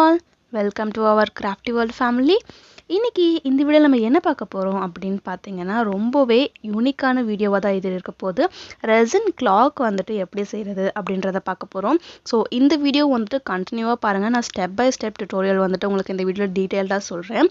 all, welcome to our Crafty World family. இன்னைக்கு இந்த வீடியோல நம்ம என்ன பார்க்க போறோம் அப்படின்னு பார்த்தீங்கன்னா ரொம்பவே யூனிக்கான வீடியோவா தான் இது இருக்க போகுது. ரெசின் கிளாக் வந்துட்டு எப்படி செய்யறது அப்படின்றத பார்க்க போறோம். ஸோ இந்த வீடியோ வந்துட்டு கண்டினியூவா பாருங்க. நான் ஸ்டெப் பை ஸ்டெப் டியூட்டோரியல் வந்துட்டு உங்களுக்கு இந்த வீடியோல டீட்டெயில்டாக சொல்றேன்.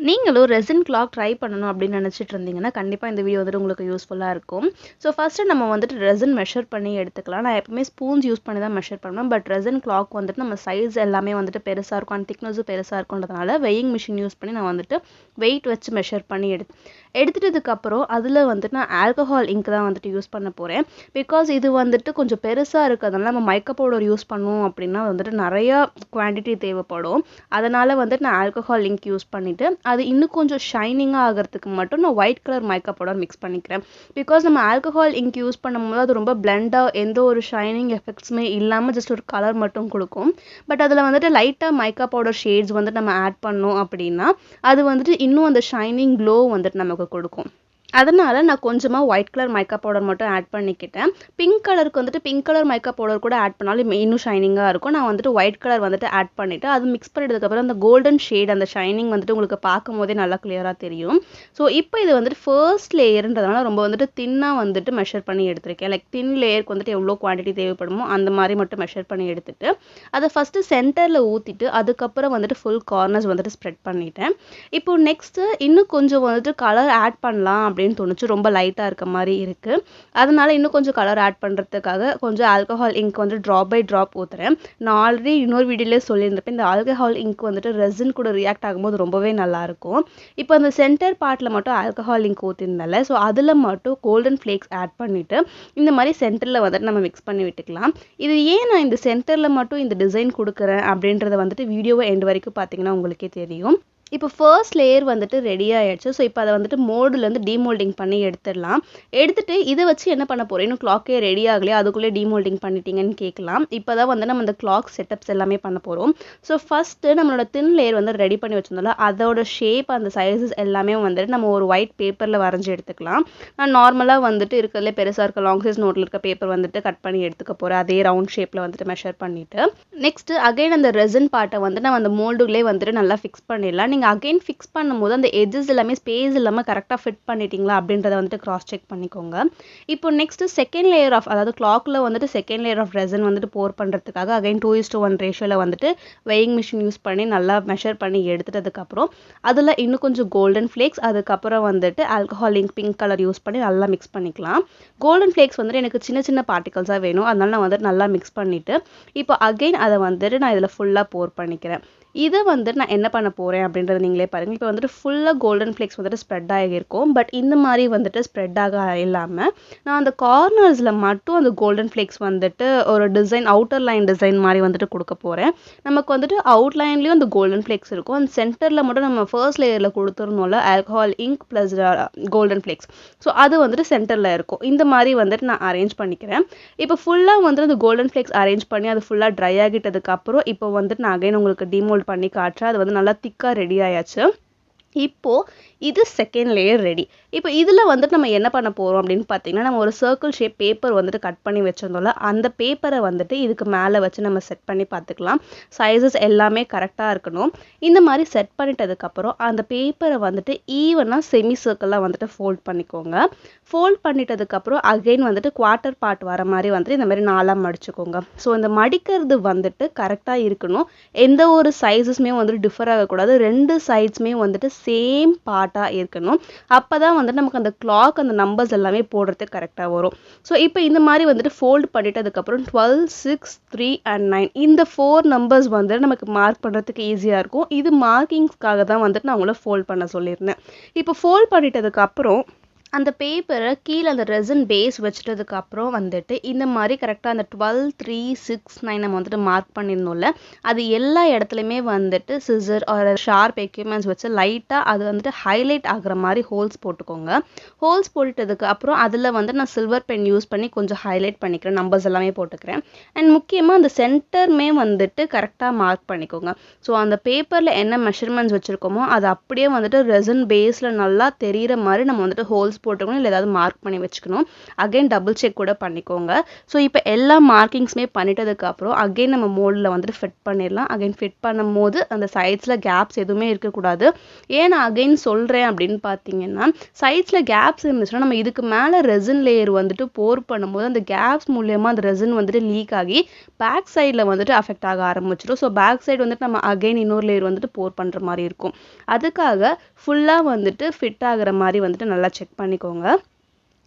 நீங்களும் ரெசின் கிளாக் ட்ரை பண்ணணும் அப்படின்னு நினச்சிட்டு இருந்தீங்கன்னா கண்டிப்பாக இந்த வீடியோ வந்துட்டு உங்களுக்கு யூஸ்ஃபுல்லாக இருக்கும். ஸோ ஃபஸ்ட்டு நம்ம வந்துட்டு ரெசின் மெஷர் பண்ணி எடுத்துக்கலாம். நான் எப்பவுமே ஸ்பூன்ஸ் யூஸ் பண்ணி தான் மெஷர் பண்ணுவேன். பட் ரெசின் கிளாக் வந்துட்டு நம்ம சைஸ் எல்லாமே வந்துட்டு பெருசாக இருக்கும் அண்ட் திக்னஸும் பெருசாக இருக்குன்றதுனால வெயிங் மிஷின் யூஸ் பண்ணி நான் வந்துட்டு வெயிட் வச்சு மெஷர் பண்ணி எடுத்துட்டதுக்கப்புறம் அதில் வந்துட்டு நான் ஆல்கஹால் இங்க் தான் வந்துட்டு யூஸ் பண்ண போகிறேன். பிகாஸ் இது வந்துட்டு கொஞ்சம் பெருசாக இருக்கிறதுனால நம்ம மைக்கா பவுடர் யூஸ் பண்ணுவோம் அப்படின்னா வந்துட்டு நிறையா குவான்டிட்டி தேவைப்படும். அதனால் வந்துட்டு நான் ஆல்கஹால் இங்க் யூஸ் பண்ணிவிட்டு அது இன்னும் கொஞ்சம் ஷைனிங்காக ஆகிறதுக்கு மட்டும் நான் ஒயிட் கலர் மைக்கா பவுடர் மிக்ஸ் பண்ணிக்கிறேன். பிகாஸ் நம்ம ஆல்கஹால் இங்க் யூஸ் பண்ணும்போது அது ரொம்ப பிளெண்டாக எந்த ஒரு ஷைனிங் எஃபெக்ட்ஸுமே இல்லாமல் ஜஸ்ட் ஒரு கலர் மட்டும் கொடுக்கும். பட் அதில் வந்துட்டு லைட்டாக மைக்கா பவுடர் ஷேட்ஸ் வந்துட்டு நம்ம ஆட் பண்ணோம் அப்படின்னா அது வந்துட்டு இன்னும் அந்த ஷைனிங் க்ளோ வந்துட்டு நமக்கு கொடுக்கும். அதனால் நான் கொஞ்சமாக ஒயிட் கலர் மைக்கா பவுடர் மட்டும் ஆட் பண்ணிக்கிட்டேன். பிங்க் கலருக்கு வந்துட்டு பிங்க் கலர் மைக்கா பவுடர் கூட ஆட் பண்ணாலும் இன்னும் ஷைனிங்காக இருக்கும். நான் வந்துட்டு ஒயிட் கலர் வந்துட்டு ஆட் பண்ணிவிட்டு அது மிக்ஸ் பண்ணிட்டதுக்கப்புறம் அந்த கோல்டன் ஷேட் அந்த ஷைனிங் வந்துட்டு உங்களுக்கு பார்க்கும் போதே நல்லா கிளியராக தெரியும். ஸோ இப்போ இது வந்துட்டு ஃபர்ஸ்ட் லேயர்ன்றதுனால ரொம்ப வந்துட்டு தின்னாக வந்துட்டு மெஷர் பண்ணி எடுத்திருக்கேன். லைக் தின் லேயருக்கு வந்துட்டு எவ்வளோ குவான்டிட்டி தேவைப்படுமோ அந்த மாதிரி மட்டும் மெஷர் பண்ணி எடுத்துட்டு அதை ஃபஸ்ட்டு சென்டரில் ஊற்றிட்டு அதுக்கப்புறம் வந்துட்டு ஃபுல் கார்னர்ஸ் வந்துட்டு ஸ்ப்ரெட் பண்ணிட்டேன். இப்போ நெக்ஸ்ட்டு இன்னும் கொஞ்சம் வந்துட்டு கலர் ஆட் பண்ணலாம் அப்படின்னு தோணுச்சு. ரொம்ப லைட்டாக இருக்க மாதிரி இருக்குது. அதனால இன்னும் கொஞ்சம் கலர் ஆட் பண்ணுறதுக்காக கொஞ்சம் ஆல்கஹால் இங்க் வந்து ட்ராப் பை ட்ராப் ஊற்றுறேன். நான் ஆல்ரெடி இன்னொரு வீடியோலேயே சொல்லியிருந்தப்ப இந்த ஆல்கஹால் இங்க் வந்துட்டு ரெசின் கூட ரியாக்ட் ஆகும்போது ரொம்பவே நல்லாயிருக்கும். இப்போ அந்த சென்டர் பார்ட்டில் மட்டும் ஆல்கஹால் இங்க் ஊற்றிருந்தால ஸோ அதில் மட்டும் கோல்டன் ஃப்ளேக்ஸ் ஆட் பண்ணிவிட்டு இந்த மாதிரி சென்டரில் வந்துட்டு நம்ம மிக்ஸ் பண்ணி விட்டுக்கலாம். இது ஏன் நான் இந்த சென்டரில் மட்டும் இந்த டிசைன் கொடுக்குறேன் அப்படின்றத வந்துட்டு வீடியோவை எண்ட் வரைக்கும் பார்த்தீங்கன்னா உங்களுக்கே தெரியும். இப்போ ஃபர்ஸ்ட் லேயர் வந்துட்டு ரெடி ஆகிடுச்சு. ஸோ இப்போ அதை வந்துட்டு மோல்டுலேருந்து டீமோல்டிங் பண்ணி எடுத்துடலாம். எடுத்துகிட்டு இதை வச்சு என்ன பண்ண போகிறோம், இன்னும் கிளாக்கே ரெடி ஆகலையே அதுக்குள்ளே டீமோல்டிங் பண்ணிட்டீங்கன்னு கேட்கலாம். இப்போ தான் வந்து நம்ம அந்த கிளாக் செட்டப்ஸ் எல்லாமே பண்ண போகிறோம். ஸோ ஃபஸ்ட்டு நம்மளோட தின் லேயர் வந்து ரெடி பண்ணி வச்சிருந்தோம்ல அதோட ஷேப் அந்த சைஸஸ் எல்லாமே வந்துட்டு நம்ம ஒரு ஒயிட் பேப்பரில் வரைஞ்சி எடுத்துக்கலாம். நான் நார்மலாக வந்துட்டு இருக்கிறதுலே பெருசாக இருக்க லாங் சைஸ் நோட்டில் இருக்க பேப்பர் வந்துட்டு கட் பண்ணி எடுத்துக்க போகிறேன். அதே ரவுண்ட் ஷேப்பில் வந்துட்டு மெஷர் பண்ணிவிட்டு நெக்ஸ்ட்டு அகைன் அந்த ரெசின் பார்ட்டை வந்து நம்ம அந்த மோல்டுக்குள்ளே வந்துட்டு நல்லா ஃபிக்ஸ் பண்ணிடலாம். நீங்கள் அகைன் ஃபிக்ஸ் பண்ணும்போது அந்த எட்ஜஸ் எல்லாமே ஸ்பேஸ் இல்லாமல் கரெக்டாக ஃபிட் பண்ணிட்டீங்களா அப்படின்றத வந்துட்டு கிராஸ் செக் பண்ணிக்கோங்க. இப்போ நெக்ஸ்ட்டு செகண்ட் லேயர் ஆஃப் அதாவது கிளாக்கில் வந்துட்டு செகண்ட் லேயர் ஆஃப் ரெசின் வந்துட்டு போர் பண்ணுறதுக்காக அகைன் 2:1 ரேஷியோவில் வந்துட்டு வெயிங் மிஷின் யூஸ் பண்ணி நல்லா மெஷர் பண்ணி எடுத்துட்டதுக்கப்புறம் அதில் இன்னும் கொஞ்சம் கோல்டன் ஃப்ளேக்ஸ் அதுக்கப்புறம் வந்துட்டு alcohol ink pink colour use பண்ணி நல்லா மிக்ஸ் பண்ணிக்கலாம். கோல்டன் ஃப்ளேக்ஸ் வந்துட்டு எனக்கு சின்ன சின்ன பார்ட்டிகல்ஸாக வேணும். அதனால நான் வந்துட்டு நல்லா மிக்ஸ் பண்ணிவிட்டு இப்போ அகைன் அதை வந்துட்டு நான் இதில் ஃபுல்லாக போர் பண்ணிக்கிறேன். இதை வந்துட்டு நான் என்ன பண்ண போகிறேன் அப்படின்றத நீங்களே பாருங்கள். இப்போ வந்துட்டு ஃபுல்லாக கோல்டன் ஃப்ளேக்ஸ் வந்துட்டு ஸ்ப்ரெட் ஆகியிருக்கும். பட் இந்த மாதிரி வந்துட்டு ஸ்ப்ரெட் ஆக இல்லாமல் நான் அந்த கார்னர்ஸில் மட்டும் அந்த கோல்டன் ஃப்ளேக்ஸ் வந்துட்டு ஒரு டிசைன் அவுட்டர் லைன் டிசைன் மாதிரி வந்துட்டு கொடுக்க போகிறேன். நமக்கு வந்துட்டு அவுட்லைன்லேயும் அந்த கோல்டன் ஃப்ளேக்ஸ் இருக்கும். அந்த சென்டரில் மட்டும் நம்ம ஃபர்ஸ்ட் லேயரில் கொடுத்துருந்தோம்ல alcohol ink plus golden flakes so அது வந்துட்டு சென்டரில் இருக்கும். இந்த மாதிரி வந்துட்டு நான் அரேஞ்ச் பண்ணிக்கிறேன். இப்போ ஃபுல்லாக வந்துட்டு அந்த கோல்டன் ஃப்ளேக்ஸ் அரேஞ்ச் பண்ணி அது ஃபுல்லாக ட்ரை ஆகிட்டதுக்கப்புறம் இப்போ வந்துட்டு நான் அகைன் உங்களுக்கு டிமோல்ட் பண்ணி காட்டுறேன். அது வந்து நல்லா திக்காக ரெடி ஆயாச்சு. இப்போது இது செகண்ட் லேயர் ரெடி. இப்போ இதில் வந்துட்டு நம்ம என்ன பண்ண போகிறோம் அப்படின்னு பார்த்தீங்கன்னா நம்ம ஒரு சர்க்கிள் ஷேப் பேப்பர் வந்துட்டு கட் பண்ணி வச்சிருந்தோம்ல அந்த பேப்பரை வந்துட்டு இதுக்கு மேலே வச்சு நம்ம செட் பண்ணி பார்த்துக்கலாம். சைஸஸ் எல்லாமே கரெக்டாக இருக்கணும். இந்த மாதிரி செட் பண்ணிட்டதுக்கப்புறம் அந்த பேப்பரை வந்துட்டு ஈவனாக செமி சர்க்கிளாக வந்துட்டு ஃபோல்ட் பண்ணிக்கோங்க. ஃபோல்ட் பண்ணிட்டதுக்கப்புறம் அகைன் வந்துட்டு குவார்ட்டர் பார்ட் வர மாதிரி வந்துட்டு இந்த மாதிரி நாலாக மடிச்சுக்கோங்க. ஸோ இந்த மடிக்கிறது வந்துட்டு கரெக்டாக இருக்கணும். எந்த ஒரு சைஸஸுமே வந்துட்டு டிஃபர் ஆகக்கூடாது. ரெண்டு சைட்ஸுமே வந்துட்டு சேம் பார்ட்டாக இருக்கணும். அப்போ தான் வந்துட்டு நமக்கு அந்த கிளாக் அந்த நம்பர்ஸ் எல்லாமே போடுறதுக்கு கரெக்டாக வரும். ஸோ இப்போ இந்த மாதிரி வந்துட்டு ஃபோல்ட் பண்ணிட்டு அதுக்கப்புறம் 12, 6, 3 and 9 இந்த 4 நம்பர்ஸ் வந்துட்டு நமக்கு மார்க் பண்ணுறதுக்கு ஈஸியாக இருக்கும். இது மார்க்கிங்ஸ்க்காக தான் வந்துட்டு நான் உங்களை ஃபோல்ட் பண்ண சொல்லியிருந்தேன். இப்போ ஃபோல்ட் பண்ணிட்டதுக்கப்புறம் அந்த பேப்பரை கீழே அந்த ரெசின் பேஸ் வச்சுட்டதுக்கப்புறம் வந்துட்டு இந்த மாதிரி கரெக்டாக அந்த 12, 3, 6, 9 நம்ம வந்துட்டு மார்க் பண்ணியிருந்தோம்ல அது எல்லா இடத்துலையுமே வந்துட்டு சிசர் ஒரு ஷார்ப் எக்யூப்மெண்ட்ஸ் வச்சு லைட்டாக அது வந்துட்டு ஹைலைட் ஆகிற மாதிரி ஹோல்ஸ் போட்டுக்கோங்க. ஹோல்ஸ் போட்டுட்டதுக்கு அப்புறம் அதில் வந்து நான் சில்வர் பென் யூஸ் பண்ணி கொஞ்சம் ஹைலைட் பண்ணிக்கிறேன். நம்பர்ஸ் எல்லாமே போட்டுக்கிறேன். அண்ட் முக்கியமாக அந்த சென்டருமே வந்துட்டு கரெக்டாக மார்க் பண்ணிக்கோங்க. ஸோ அந்த பேப்பரில் என்ன மெஷர்மெண்ட்ஸ் வச்சுருக்கோமோ அது அப்படியே வந்துட்டு ரெசின் பேஸில் நல்லா தெரிகிற மாதிரி நம்ம வந்துட்டு ஹோல்ஸ் ஹோல்ஸ் போட்டுக்கணும், இல்லை ஏதாவது மார்க் பண்ணி வச்சுக்கணும். அகைன் டபுள் செக் கூட பண்ணிக்கோங்க. ஸோ இப்போ எல்லா மார்க்கிங்ஸுமே பண்ணிட்டதுக்கப்புறம் அகைன் நம்ம மோல்டில் வந்துட்டு ஃபிட் பண்ணிடலாம். அகைன் ஃபிட் பண்ணும்போது அந்த சைட்ஸில் கேப்ஸ் எதுவுமே இருக்கக்கூடாது. ஏன் நான் அகைன் சொல்கிறேன் அப்படின்னு பார்த்தீங்கன்னா, சைட்ஸில் கேப்ஸ் இருந்துச்சுன்னா நம்ம இதுக்கு மேலே ரெசின் லேயர் வந்துட்டு போர் பண்ணும்போது அந்த கேப்ஸ் மூலியமாக அந்த ரெசின் வந்துட்டு லீக் ஆகி பேக் சைடில் வந்துட்டு அஃபெக்ட் ஆக ஆரம்பிச்சிடும். ஸோ பேக் சைடு வந்துட்டு நம்ம அகைன் இன்னொரு லேயர் வந்துட்டு போர் பண்ணுற மாதிரி இருக்கும். அதுக்காக ஃபுல்லாக வந்துட்டு ஃபிட் ஆகிற மாதிரி வந்துட்டு நல்லா செக் பண்ணிக்கோங்க.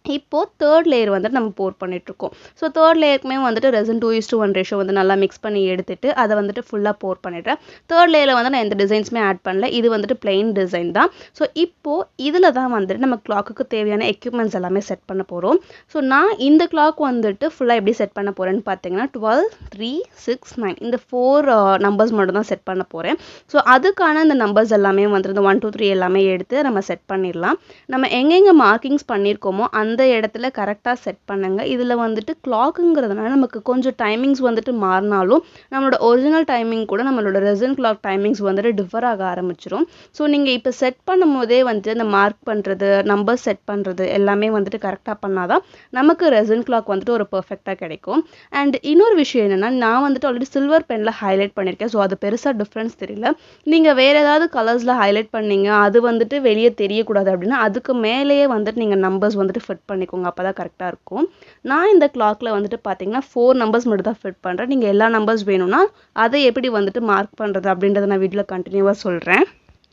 இப்போது தேர்ட் லேயர் வந்துட்டு நம்ம போர் பண்ணிகிட்ருக்கோம். ஸோ தேர்ட் லேயருக்குமே வந்துட்டு ரெசின் 2:1 ரேஷியோ வந்து நல்லா மிக்ஸ் பண்ணி எடுத்துட்டு அதை வந்துட்டு ஃபுல்லாக போர் பண்ணிடுறேன். தேர்ட் லேயரில் வந்து நான் எந்த டிசைன்ஸுமே ஆட் பண்ணல. இது வந்துட்டு பிளெயின் டிசைன் தான். ஸோ இப்போது இதில் தான் வந்துட்டு நம்ம கிளாக்குக்கு தேவையான எக்யூப்மெண்ட்ஸ் எல்லாமே செட் பண்ண போகிறோம். ஸோ நான் இந்த கிளாக் வந்துட்டு ஃபுல்லாக எப்படி செட் பண்ண போகிறேன்னு பார்த்தீங்கன்னா 12, 3, 6, 9 இந்த 4 நம்பர்ஸ் மட்டும் தான் செட் பண்ண போகிறேன். ஸோ அதுக்கான இந்த நம்பர்ஸ் எல்லாமே வந்துட்டு இந்த 1, 2, 3 எல்லாமே எடுத்து நம்ம செட் பண்ணிடலாம். நம்ம எங்கெங்கே மார்க்கிங்ஸ் பண்ணியிருக்கோமோ அந்த இடத்துல கரெக்டாக செட் பண்ணுங்க. இதில் வந்துட்டு கிளாக்குங்கிறதுனால நமக்கு கொஞ்சம் டைமிங்ஸ் வந்துட்டு மாறினாலும் நம்மளோட ஒரிஜினல் டைமிங் கூட நம்மளோட ரெசின் கிளாக் டைமிங்ஸ் வந்துட்டு டிஃபர் ஆக ஆரம்பிச்சிடும். ஸோ நீங்கள் இப்போ செட் பண்ணும் போதே வந்துட்டு இந்த மார்க் பண்ணுறது, நம்பர் செட் பண்ணுறது எல்லாமே வந்துட்டு கரெக்டாக பண்ணாதான் நமக்கு ரெசின் கிளாக் வந்துட்டு ஒரு பர்ஃபெக்டாக கிடைக்கும். அண்ட் இன்னொரு விஷயம் என்னென்னா, நான் வந்துட்டு ஆல்ரெடி சில்வர் பெனில் ஹைலைட் பண்ணியிருக்கேன். ஸோ அது பெருசாக டிஃப்ரென்ஸ் தெரியல. நீங்கள் வேறு ஏதாவது கலர்ஸில் ஹைலைட் பண்ணீங்க, அது வந்துட்டு வெளியே தெரியக்கூடாது அப்படின்னா அதுக்கு மேலேயே வந்துட்டு நீங்கள் நம்பர்ஸ் வந்துட்டு ஃபிட் பண்ணிக்கோங்க. அப்போ தான் கரெக்டாக இருக்கும். நான் இந்த கிளாக்கில் வந்துட்டு பார்த்தீங்கன்னா 4 நம்பர்ஸ் மட்டும் தான் ஃபிட் பண்ணுறேன். நீங்கள் எல்லா நம்பர்ஸ் வேணும்னா அதை எப்படி வந்துட்டு மார்க் பண்ணுறது அப்படின்றத நான் வீடியோவில் கண்டினியூவாக சொல்கிறேன்.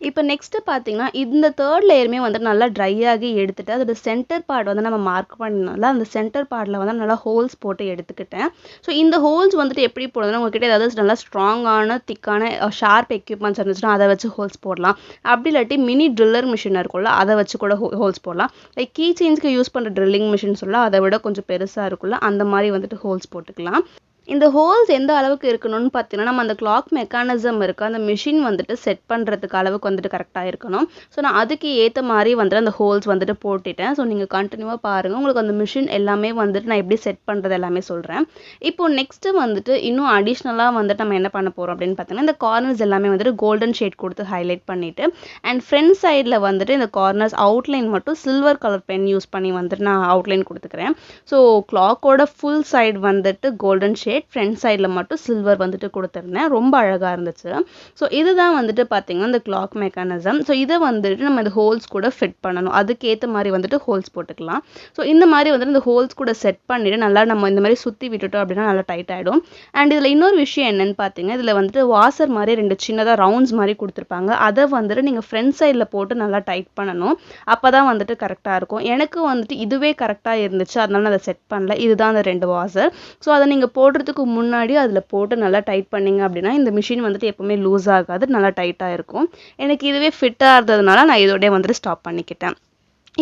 இப்போ நெக்ஸ்ட்டு பார்த்தீங்கன்னா இந்த தேர்ட் லேயருமே வந்து நல்லா ட்ரை ஆகி எடுத்துட்டு அதோட சென்டர் பார்ட் வந்து நம்ம மார்க் பண்ணனால அந்த சென்டர் பார்ட்டில் வந்து நல்லா ஹோல்ஸ் போட்டு எடுத்துக்கிட்டேன். ஸோ இந்த ஹோல்ஸ் வந்துட்டு எப்படி போடுறதுன்னா, உங்ககிட்ட ஏதாவது நல்லா ஸ்ட்ராங்கான திக்கான ஷார்ப் எக்யூப்மெண்ட்ஸ் இருந்துச்சுன்னா அதை வச்சு ஹோல்ஸ் போடலாம். அப்படி இல்லாட்டி மினி ட்ரில்லர் மிஷின் இருக்கும்ல, அதை வச்சு கூட ஹோல்ஸ் போடலாம். லைக் கீ செயின்ஸ்க்கு யூஸ் பண்ணுற ட்ரில்லிங் மிஷின் சொல்லலாம், அதை விட கொஞ்சம் பெருசாக இருக்குல்ல, அந்த மாதிரி வந்துட்டு ஹோல்ஸ் போட்டுக்கலாம். இந்த ஹோல்ஸ் எந்த அளவுக்கு இருக்கணும்னு பார்த்தீங்கன்னா, நம்ம அந்த கிளாக் மெக்கானிசம் இருக்குது அந்த மிஷின் வந்துட்டு செட் பண்ணுறதுக்கு அளவுக்கு வந்துட்டு கரெக்டாக இருக்கணும். ஸோ நான் அதுக்கு ஏற்ற மாதிரி வந்துட்டு அந்த ஹோல்ஸ் வந்துட்டு போட்டுட்டேன். ஸோ நீங்கள் கண்டினியூவாக பாருங்கள், உங்களுக்கு அந்த மிஷின் எல்லாமே வந்துட்டு நான் எப்படி செட் பண்ணுறது எல்லாமே சொல்கிறேன். இப்போது நெக்ஸ்ட்டு வந்துட்டு இன்னும் அடிஷ்னலாக வந்துட்டு நம்ம என்ன பண்ண போகிறோம் அப்படின்னு பார்த்தீங்கன்னா, இந்த கார்னர்ஸ் எல்லாமே வந்துட்டு கோல்டன் ஷேட் கொடுத்து ஹைலைட் பண்ணிவிட்டு அண்ட் ஃப்ரண்ட் சைடில் வந்துட்டு இந்த கார்னர்ஸ் அவுட்லைன் மட்டும் சில்வர் கலர் பென் யூஸ் பண்ணி வந்துட்டு நான் அவுட்லைன் கொடுத்துக்கிறேன். ஸோ கிளாக்கோட ஃபுல் சைடு வந்துட்டு கோல்டன் ஷேட், ஃப்ரண்ட் சைடில் மட்டும் சில்வர் வந்துட்டு கொடுத்துருந்தேன். ரொம்ப அழகாக இருந்துச்சு. ஸோ இதுதான் வந்துட்டு பார்த்தீங்கன்னா இந்த கிளாக் மெக்கானிசம். ஸோ இதை வந்துட்டு நம்ம இந்த ஹோல்ஸ் கூட ஃபிட் பண்ணணும். அதுக்கேற்ற மாதிரி வந்துட்டு ஹோல்ஸ் போட்டுக்கலாம். ஸோ இந்த மாதிரி வந்துட்டு இந்த ஹோல்ஸ் கூட செட் பண்ணிவிட்டு நல்லா நம்ம இந்த மாதிரி சுற்றி விட்டுட்டோம் அப்படின்னா நல்லா டைட் ஆகிடும். அண்ட் இதில் இன்னொரு விஷயம் என்னென்னு பார்த்தீங்கன்னா, இதில் வந்துட்டு வாசர் மாதிரி 2 சின்னதாக ரவுண்ட்ஸ் மாதிரி கொடுத்துருப்பாங்க. அதை வந்துட்டு நீங்கள் ஃப்ரண்ட் சைடில் போட்டு நல்லா டைட் பண்ணணும். அப்போ தான் வந்துட்டு கரெக்டாக இருக்கும். எனக்கு வந்துட்டு இதுவே கரெக்டாக இருந்துச்சு, அதனால நான் அதை செட் பண்ணல. இதுதான் அந்த 2 வாசர். ஸோ அதை நீங்கள் போடுறதுக்கு முன்னாடி அதில் போட்டு நல்லா டைட் பண்ணிங்க அப்படின்னா இந்த மிஷின் வந்துட்டு எப்போவுமே லூஸ் ஆகாது, நல்லா டைட்டாக இருக்கும். எனக்கு இதுவே ஃபிட்டாக இருந்ததுனால நான் இதோடய வந்துட்டு ஸ்டாப் பண்ணிக்கிட்டேன்.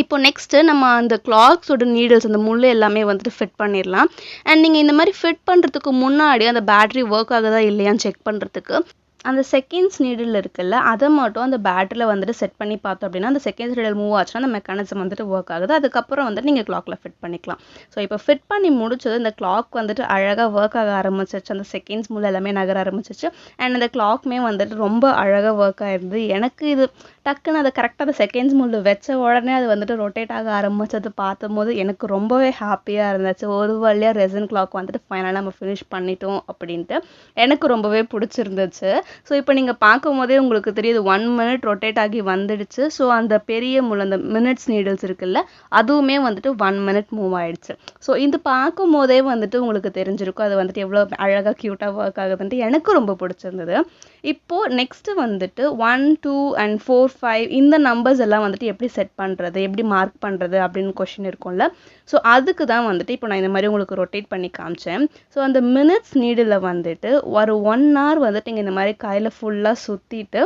இப்போ நெக்ஸ்ட்டு நம்ம அந்த கிளாக்ஸோட நீடில்ஸ் அந்த முள் எல்லாமே வந்துட்டு ஃபிட் பண்ணிடலாம். அண்ட் நீங்கள் இந்த மாதிரி ஃபிட் பண்ணுறதுக்கு முன்னாடி அந்த பேட்டரி ஒர்க் ஆகுதா இல்லையான்னு செக் பண்ணுறதுக்கு அந்த செகண்ட்ஸ் நீடில் இருக்குல்ல, அதை மட்டும் அந்த பேட்டரியில் வந்துட்டு செட் பண்ணி பார்த்தோம் அப்படின்னா அந்த செகண்ட்ஸ் நீடில் மூவ் ஆச்சுன்னா அந்த மெக்கானிசம் வந்துட்டு ஒர்க் ஆகுது. அதுக்கப்புறம் வந்துட்டு நீங்கள் கிளாக்கில் ஃபிட் பண்ணிக்கலாம். ஸோ இப்போ ஃபிட் பண்ணி முடிச்சது இந்த கிளாக் வந்துட்டு அழகாக ஒர்க் ஆக ஆரம்பிச்சிச்சு. அந்த செகண்ட்ஸ் மூலம் எல்லாமே நகர ஆரம்பிச்சிச்சு. அண்ட் அந்த கிளாக்குமே வந்துட்டு ரொம்ப அழகாக ஒர்க் ஆகிருது. எனக்கு இது டக்குன்னு அதை கரெக்டாக அந்த செகண்ட்ஸ் மூலம் வச்ச உடனே அது வந்துட்டு ரொட்டேட் ஆக ஆரம்பிச்சது பார்த்தும்போது எனக்கு ரொம்பவே ஹாப்பியாக இருந்துச்சு. ஒரு வழியாக ரெசின் கிளாக் வந்துட்டு ஃபைனலாக நம்ம ஃபினிஷ் பண்ணிட்டோம் அப்படின்ட்டு எனக்கு ரொம்பவே பிடிச்சிருந்துச்சு. ஸோ இப்போ நீங்கள் பார்க்கும் போதே உங்களுக்கு தெரியுது 1 minute ரொட்டேட் ஆகி வந்துடுச்சு. ஸோ அந்த பெரிய முள் அந்த மினிட்ஸ் நீடில்ஸ் இருக்குல்ல, அதுவுமே வந்துட்டு 1 minute மூவ் ஆயிடுச்சு. ஸோ இது பார்க்கும் போதே வந்துட்டு உங்களுக்கு தெரிஞ்சிருக்கும் அது வந்துட்டு எவ்வளோ அழகாக க்யூட்டாக ஒர்க் ஆகுதுன்ட்டு எனக்கு ரொம்ப பிடிச்சிருந்தது. இப்போது நெக்ஸ்ட்டு வந்துட்டு 1, 2 and 4, 5 இந்த நம்பர்ஸ் எல்லாம் வந்துட்டு எப்படி செட் பண்ணுறது, எப்படி மார்க் பண்ணுறது அப்படின்னு கொஷின் இருக்கும்ல. ஸோ அதுக்கு தான் வந்துட்டு இப்போ நான் இந்த மாதிரி உங்களுக்கு ரொட்டேட் பண்ணி காமிச்சேன். ஸோ அந்த மினிட்ஸ் நீடில் வந்துட்டு ஒரு 1 hour வந்துட்டு நீங்கள் இந்த மாதிரி கையில் ஃபுல்லாக சுற்றிட்டு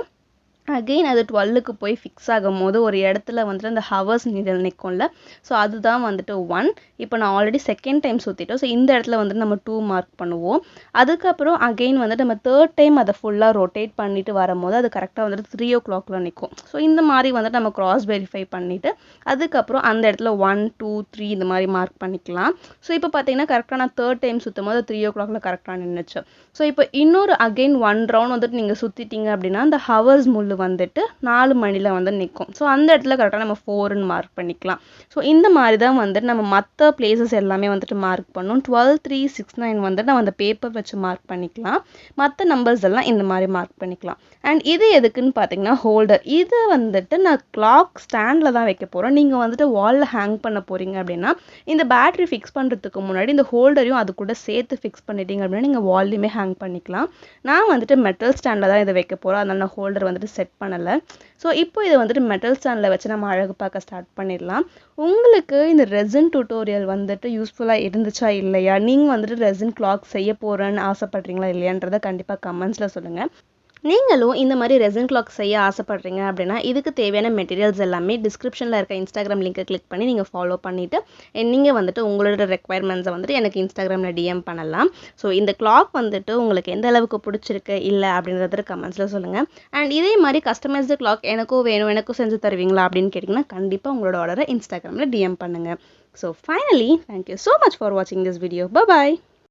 அகெயின் அது 12க்கு போய் ஃபிக்ஸ் ஆகும் போது ஒரு இடத்துல வந்துட்டு அந்த ஹவர்ஸ் நீடில் நிற்கும்ல. ஸோ அதுதான் வந்துட்டு 1. இப்போ நான் ஆல்ரெடி செகண்ட் டைம் சுற்றிட்டோம். ஸோ இந்த இடத்துல வந்துட்டு நம்ம 2 மார்க் பண்ணுவோம். அதுக்கப்புறம் அகெயின் வந்துட்டு நம்ம தேர்ட் டைம் அதை ஃபுல்லாக ரொட்டேட் பண்ணிட்டு வரும்போது அது கரெக்டாக வந்துட்டு 3 o'clock நிற்கும். ஸோ இந்த மாதிரி வந்துட்டு நம்ம கிராஸ் வெரிஃபை பண்ணிவிட்டு அதுக்கப்புறம் அந்த இடத்துல 1, 2, 3 இந்த மாதிரி மார்க் பண்ணிக்கலாம். ஸோ இப்போ பார்த்தீங்கன்னா கரெக்டாக நான் தேர்ட் டைம் சுற்றும் போது 3 o'clock கரெக்டாக நின்றுச்சு. ஸோ இப்போ இன்னொரு அகெயின் 1 round வந்துட்டு நீங்கள் சுற்றிட்டீங்க அப்படின்னா அந்த ஹவர்ஸ் முள் வந்துட்டு 4 மணியில் வந்து நிற்கும். ஸோ அந்த இடத்துல கரெக்டாக நம்ம 4ன்னு மார்க் பண்ணிக்கலாம். ஸோ இந்த மாதிரி தான் வந்துட்டு நம்ம மற்ற பிளேசஸ் எல்லாமே வந்துட்டு மார்க் பண்ணணும். 12, 3, 6, 9 வந்துட்டு நம்ம அந்த பேப்பர் வச்சு மார்க் பண்ணிக்கலாம். மற்ற நம்பர்ஸ் எல்லாம் இந்த மாதிரி மார்க் பண்ணிக்கலாம். அண்ட் இது எதுக்குன்னு பார்த்தீங்கன்னா ஹோல்டர். இது வந்துட்டு நான் கிளாக் ஸ்டாண்டில் தான் வைக்க போகிறேன். நீங்கள் வந்துட்டு வாலில் ஹேங் பண்ண போகிறீங்க அப்படின்னா இந்த பேட்டரி ஃபிக்ஸ் பண்ணுறதுக்கு முன்னாடி இந்த ஹோல்டரையும் அது கூட சேர்த்து ஃபிக்ஸ் பண்ணிட்டீங்க அப்படின்னா நீங்கள் வால்லையுமே ஹேங் பண்ணிக்கலாம். நான் வந்துட்டு மெட்டல் ஸ்டாண்டில் தான் இதை வைக்க போகிறோம். அதனால் நான் ஹோல்டர் வந்துட்டு செட் பண்ணலை. ஸோ இப்போ இதை வந்துட்டு மெட்டல் ஸ்டாண்டில் வச்சு நம்ம அழகு பார்க்க ஸ்டார்ட் பண்ணிடலாம். உங்களுக்கு இந்த ரெசின் டியூட்டோரியல் வந்துட்டு யூஸ்ஃபுல்லாக இருந்துச்சா இல்லையா, நீங்கள் வந்துட்டு ரெசின் கிளாக் செய்ய போகிறேன்னு ஆசைப்படுறீங்களா இல்லையான்றதை கண்டிப்பாக கமெண்ட்ஸில் சொல்லுங்கள். நீங்களும் இந்த மாதிரி ரெசின் கிளாக் செய்ய ஆசைப்படுறீங்க அப்படின்னா இதுக்கு தேவையான மெட்டீரியல்ஸ் எல்லாமே டிஸ்கிரிப்ஷனில் இருக்க இன்ஸ்டாகிராம் லிங்கை கிளிக் பண்ணி நீங்கள் ஃபாலோ பண்ணிவிட்டு நீங்கள் வந்துட்டு உங்களோட ரெக்குவயர்மெண்ட்ஸை வந்துட்டு எனக்கு இன்ஸ்டாகிராமில் டிஎம் பண்ணலாம். ஸோ இந்த கிளாக் வந்துட்டு உங்களுக்கு எந்த அளவுக்கு பிடிச்சிருக்கு இல்லை அப்படின்றத கமெண்ட்ஸில் சொல்லுங்கள். அண்ட் இதே மாதிரி கஸ்டமைஸ்டு கிளாக் எனக்கும் வேணும், எனக்கும் செஞ்சு தருவீங்களா அப்படின்னு கேட்டிங்கன்னா கண்டிப்பாக உங்களோட ஆர்டரை இன்ஸ்டாகிராமில் டிஎம் பண்ணுங்கள். So finally thank you so much for வாட்சிங் திஸ் வீடியோ. பாய்.